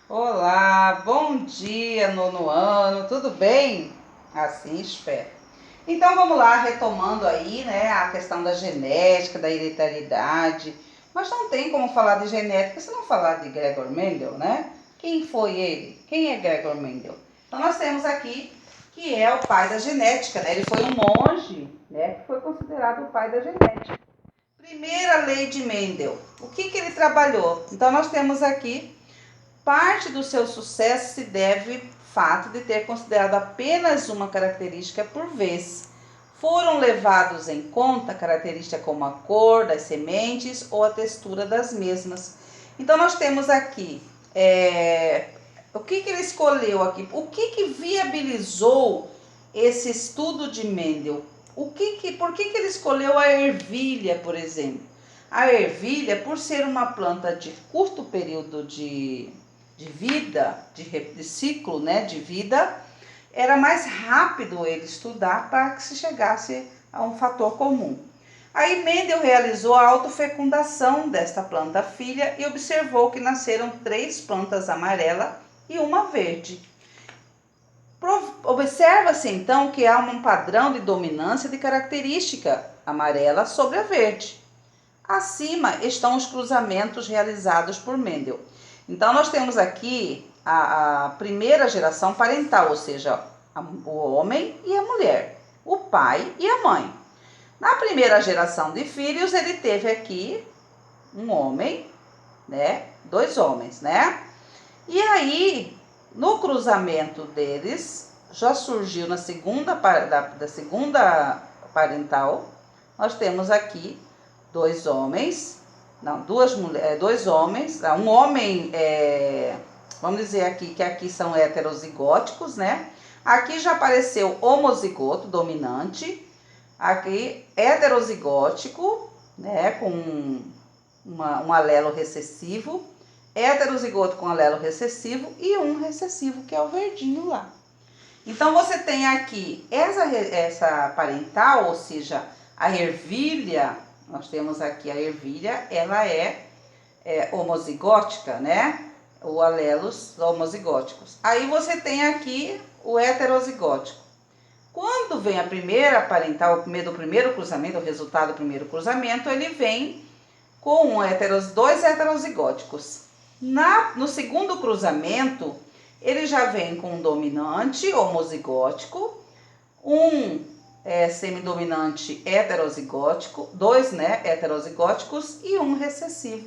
Olá, bom dia, nono ano, tudo bem? Assim espero. Então vamos lá, retomando aí, né, a questão da genética, da hereditariedade. Mas não tem como falar de genética se não falar de Gregor Mendel, né? Quem foi ele? Quem é Gregor Mendel? Então nós temos aqui que é o pai da genética, né? Ele foi um monge, né, que foi considerado o pai da genética. Primeira lei de Mendel. O que ele trabalhou? Então nós temos aqui parte do seu sucesso se deve ao fato de ter considerado apenas uma característica por vez. Foram levados em conta características como a cor das sementes ou a textura das mesmas. Então nós temos aqui o que ele escolheu aqui, o que viabilizou esse estudo de Mendel. Por que ele escolheu a ervilha, por exemplo? A ervilha, por ser uma planta de curto período de vida, de ciclo, né, de vida, era mais rápido ele estudar para que se chegasse a um fator comum. Aí Mendel realizou a autofecundação desta planta filha e observou que nasceram 3 plantas amarelas e uma verde. Observa-se então que há um padrão de dominância de característica amarela sobre a verde. Acima estão os cruzamentos realizados por Mendel. Então, nós temos aqui a primeira geração parental, ou seja, o homem e a mulher, o pai e a mãe. Na primeira geração de filhos, ele teve aqui um homem, né? 2 homens, né? E aí, no cruzamento deles, já surgiu na segunda, da segunda parental, nós temos aqui 2 homens, não, 2 mulheres, 2 homens, um homem, vamos dizer aqui que aqui são heterozigóticos, né? Aqui já apareceu homozigoto dominante, aqui heterozigótico, né, com um alelo recessivo, heterozigoto com alelo recessivo e um recessivo, que é o verdinho lá. Então, você tem aqui essa parental, ou seja, a ervilha, nós temos aqui a ervilha, ela é homozigótica, né? O alelos homozigóticos. Aí você tem aqui o heterozigótico. Quando vem a primeira parental, do primeiro cruzamento, o resultado do primeiro cruzamento, ele vem com 2 heterozigóticos. No segundo cruzamento, ele já vem com um dominante homozigótico, um semidominante heterozigótico, 2 né, heterozigóticos e um recessivo.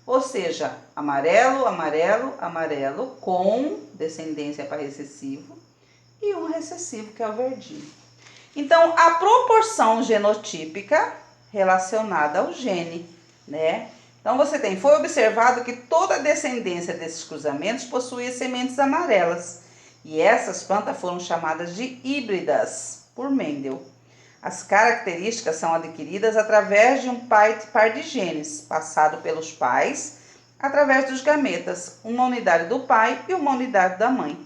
Ou seja, amarelo, amarelo, amarelo, com descendência para recessivo, e um recessivo, que é o verdinho. Então, a proporção genotípica relacionada ao gene, né? Então, foi observado que toda a descendência desses cruzamentos possuía sementes amarelas, e essas plantas foram chamadas de híbridas por Mendel. As características são adquiridas através de um par de genes, passado pelos pais, através dos gametas, uma unidade do pai e uma unidade da mãe.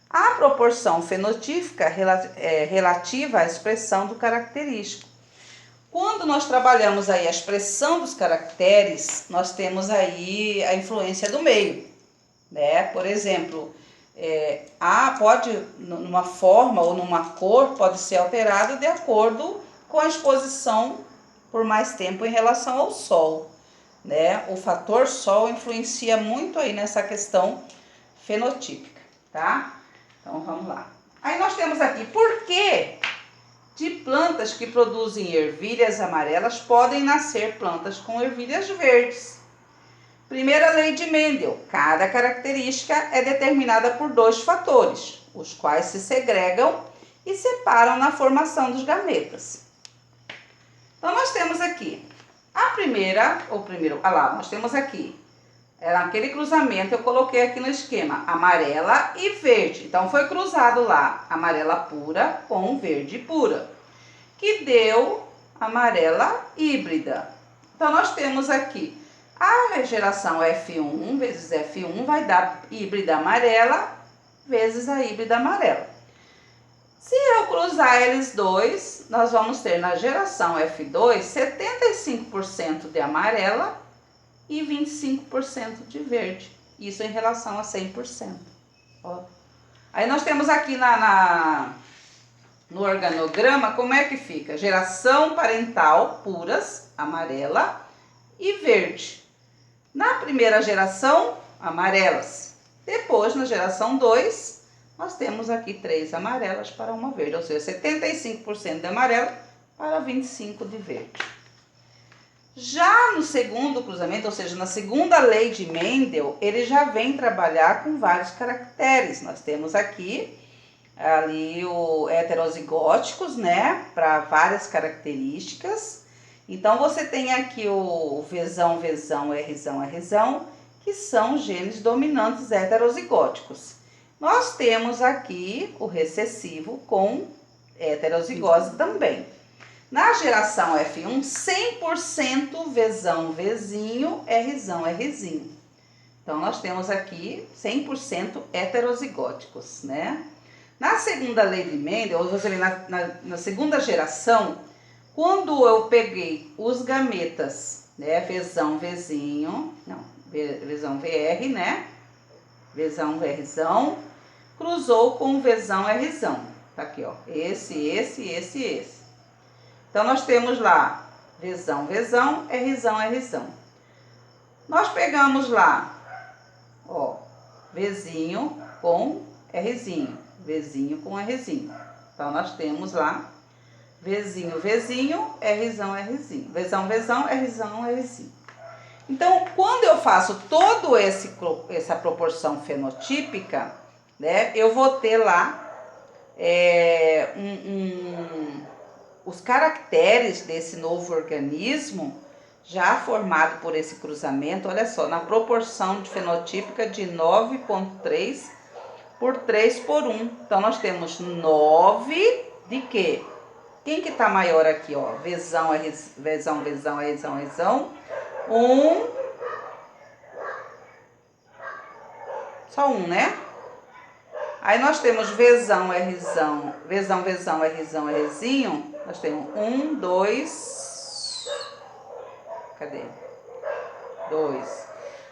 A proporção fenotípica relativa à expressão do característico. Quando nós trabalhamos aí a expressão dos caracteres, nós temos aí a influência do meio, né? Por exemplo, pode, numa forma ou numa cor, pode ser alterado de acordo com a exposição por mais tempo em relação ao sol, né? O fator sol influencia muito aí nessa questão fenotípica, tá? Então, vamos lá. Aí nós temos aqui, por que de plantas que produzem ervilhas amarelas podem nascer plantas com ervilhas verdes? Primeira lei de Mendel: cada característica é determinada por 2 fatores, os quais se segregam e separam na formação dos gametas. Então, nós temos aqui nós temos aqui, naquele cruzamento eu coloquei aqui no esquema, amarela e verde. Então, foi cruzado lá, amarela pura com verde pura, que deu amarela híbrida. Então, nós temos aqui a geração F1 vezes F1 vai dar híbrida amarela vezes a híbrida amarela. Se eu cruzar eles dois, nós vamos ter na geração F2 75% de amarela e 25% de verde. Isso em relação a 100%. Ó. Aí nós temos aqui no organograma como é que fica. Geração parental puras, amarela e verde. Na primeira geração, amarelas. Depois, na geração 2, nós temos aqui 3 amarelas para uma verde, ou seja, 75% de amarela para 25% de verde. Já no segundo cruzamento, ou seja, na segunda lei de Mendel, ele já vem trabalhar com vários caracteres. Nós temos aqui ali o heterozigóticos, né, para várias características. Então, você tem aqui o Vzão, Vzão, Rzão, Rzão, que são genes dominantes heterozigóticos. Nós temos aqui o recessivo com heterozigose também. Na geração F1, 100% Vzão, Vzinho, Rzão, Rzinho. Então, nós temos aqui 100% heterozigóticos, né? Na segunda lei de Mendel, ou você vê na segunda geração, quando eu peguei os gametas, né? Vzão, Vzinho, não, Vzão, Vr, né? Vzão, Vrzão, cruzou com Vzão, Rzão. Tá aqui, ó, esse. Então, nós temos lá Vzão, Vzão, Rzão, Rzão. Nós pegamos lá, ó, Vzinho com Rzinho, Vzinho com Rzinho. Então, nós temos lá Vzinho, Vzinho, Rzão, Rzinho. Vzão, Vzão, Rzão, Rzinho. Então, quando eu faço toda essa proporção fenotípica, né, eu vou ter lá os caracteres desse novo organismo já formado por esse cruzamento, olha só, na proporção de fenotípica de 9,3 por 3 por 1. Então, nós temos 9 de quê? Quem que tá maior aqui, ó? Vzão, Vzão, Vzão, Rzão, Rzão. 1. Só 1, né? Aí nós temos Vzão, Rzão, Vzão, Vzão, Rzão, Rzinho. Nós temos 1, 2. Cadê? 2.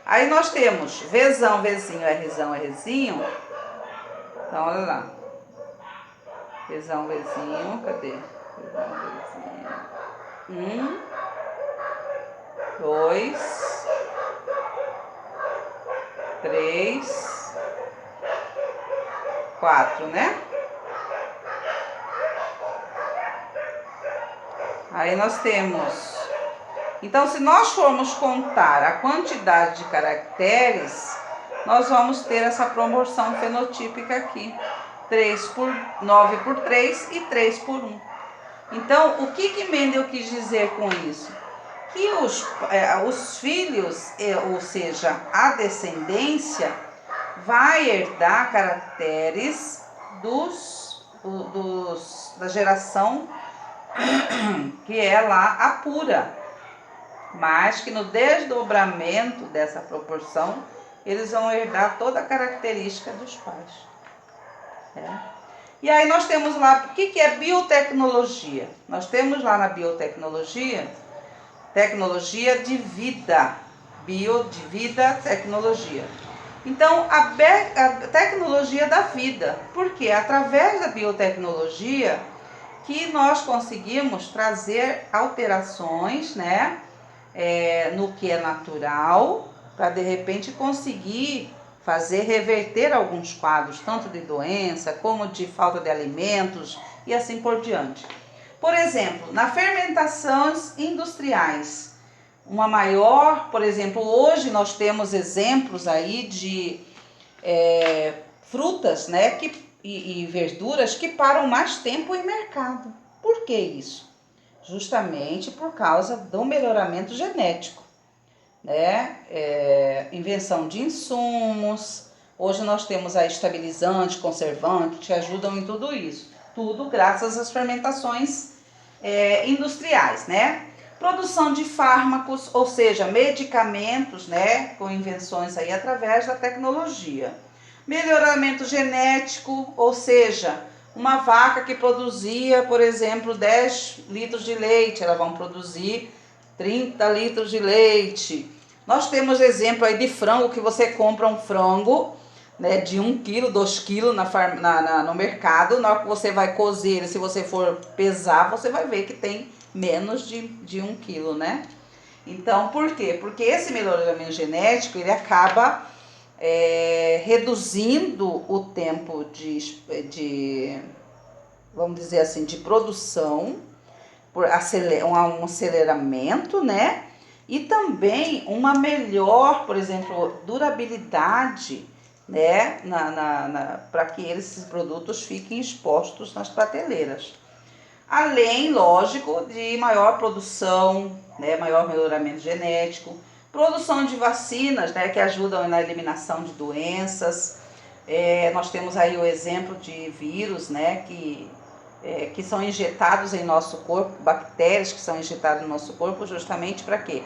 Aí nós temos Vzão, Vzinho, Rzão, Rzinho. Então, olha lá. Vzão, Vzinho, cadê? Vzão, Vzinho. 1, 2, 3, 4, né? Aí nós temos... Então, se nós formos contar a quantidade de caracteres, nós vamos ter essa proporção fenotípica aqui. 9 por 3 e 3 por 1. Então, o que Mendel quis dizer com isso? Que os filhos, ou seja, a descendência, vai herdar caracteres da geração que é lá a pura, mas que no desdobramento dessa proporção, eles vão herdar toda a característica dos pais. E aí nós temos lá, o que é biotecnologia? Nós temos lá na biotecnologia, tecnologia de vida, bio de vida, tecnologia. Então, a tecnologia da vida, porque através da biotecnologia que nós conseguimos trazer alterações, né, no que é natural, para de repente conseguir fazer reverter alguns quadros, tanto de doença como de falta de alimentos e assim por diante. Por exemplo, na fermentações industriais, uma maior, por exemplo, hoje nós temos exemplos aí de frutas, né, e verduras que param mais tempo em mercado. Por que isso? Justamente por causa do melhoramento genético, né? Invenção de insumos. Hoje nós temos aí estabilizantes, conservantes que ajudam em tudo isso. Tudo graças às fermentações industriais, né? Produção de fármacos, ou seja, medicamentos, né? Com invenções aí através da tecnologia. Melhoramento genético, ou seja, uma vaca que produzia, por exemplo, 10 litros de leite, elas vão produzir 30 litros de leite. Nós temos exemplo aí de frango, que você compra um frango, né, de 1 quilo, 2 quilos no mercado. Na hora que você vai cozer ele, se você for pesar, você vai ver que tem menos de 1 quilo, né? Então, por quê? Porque esse melhoramento genético, ele acaba reduzindo o tempo vamos dizer assim, de produção, por um aceleramento, né? E também uma melhor, por exemplo, durabilidade, né? Para que esses produtos fiquem expostos nas prateleiras. Além, lógico, de maior produção, né? Maior melhoramento genético, produção de vacinas, né? Que ajudam na eliminação de doenças. Nós temos aí o exemplo de vírus, né? Que são injetados em nosso corpo, bactérias que são injetadas no nosso corpo, justamente para quê?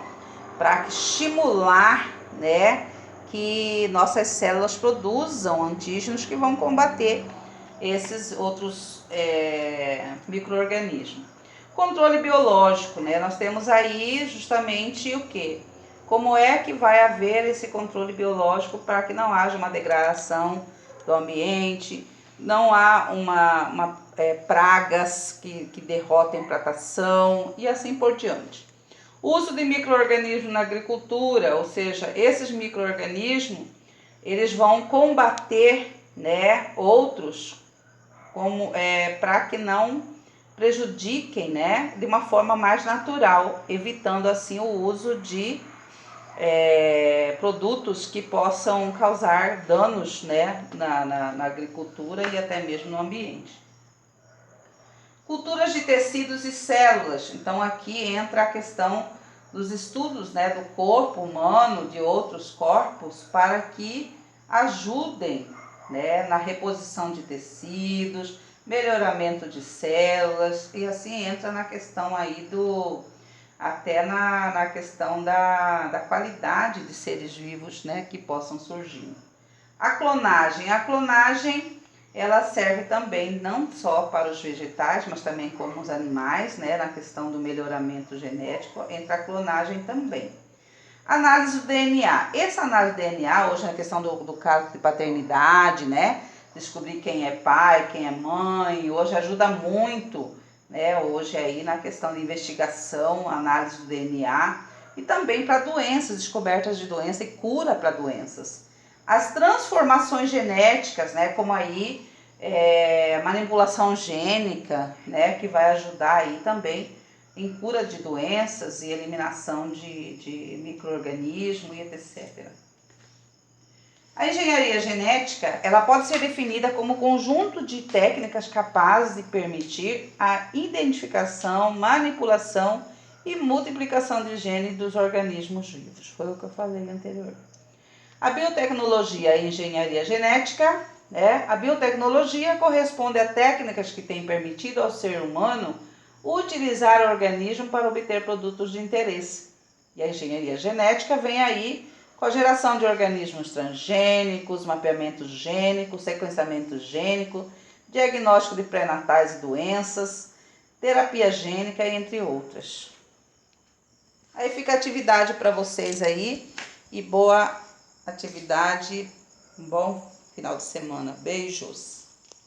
Para estimular, né, que nossas células produzam antígenos que vão combater esses outros micro-organismos. Controle biológico, né? Nós temos aí justamente o quê? Como é que vai haver esse controle biológico para que não haja uma degradação do ambiente, não há pragas que derrotem plantação e assim por diante. Uso de micro-organismos na agricultura, ou seja, esses micro-organismos, eles vão combater, né, outros, para que não prejudiquem, né, de uma forma mais natural, evitando assim o uso de produtos que possam causar danos, né, na agricultura e até mesmo no ambiente. Culturas de tecidos e células. Então aqui entra a questão dos estudos, né, do corpo humano, de outros corpos, para que ajudem, né, na reposição de tecidos, melhoramento de células, e assim entra na questão aí até na questão da qualidade de seres vivos, né, que possam surgir. A clonagem ela serve também não só para os vegetais, mas também como os animais, né, na questão do melhoramento genético, entra a clonagem também. Análise do DNA. Essa análise do DNA, hoje na questão do caso de paternidade, né, descobrir quem é pai, quem é mãe, hoje ajuda muito, né, hoje aí na questão de investigação, análise do DNA, e também para doenças, descobertas de doença e cura para doenças. As transformações genéticas, né, como aí manipulação gênica, né, que vai ajudar aí também em cura de doenças e eliminação de micro-organismos e etc. A engenharia genética, ela pode ser definida como conjunto de técnicas capazes de permitir a identificação, manipulação e multiplicação de genes dos organismos vivos. Foi o que eu falei anterior. A biotecnologia e a engenharia genética, né? A biotecnologia corresponde a técnicas que têm permitido ao ser humano utilizar o organismo para obter produtos de interesse. E a engenharia genética vem aí com a geração de organismos transgênicos, mapeamento gênico, sequenciamento gênico, diagnóstico de pré-natais e doenças, terapia gênica, entre outras. Aí fica a atividade para vocês aí e boa atividade, um bom final de semana. Beijos!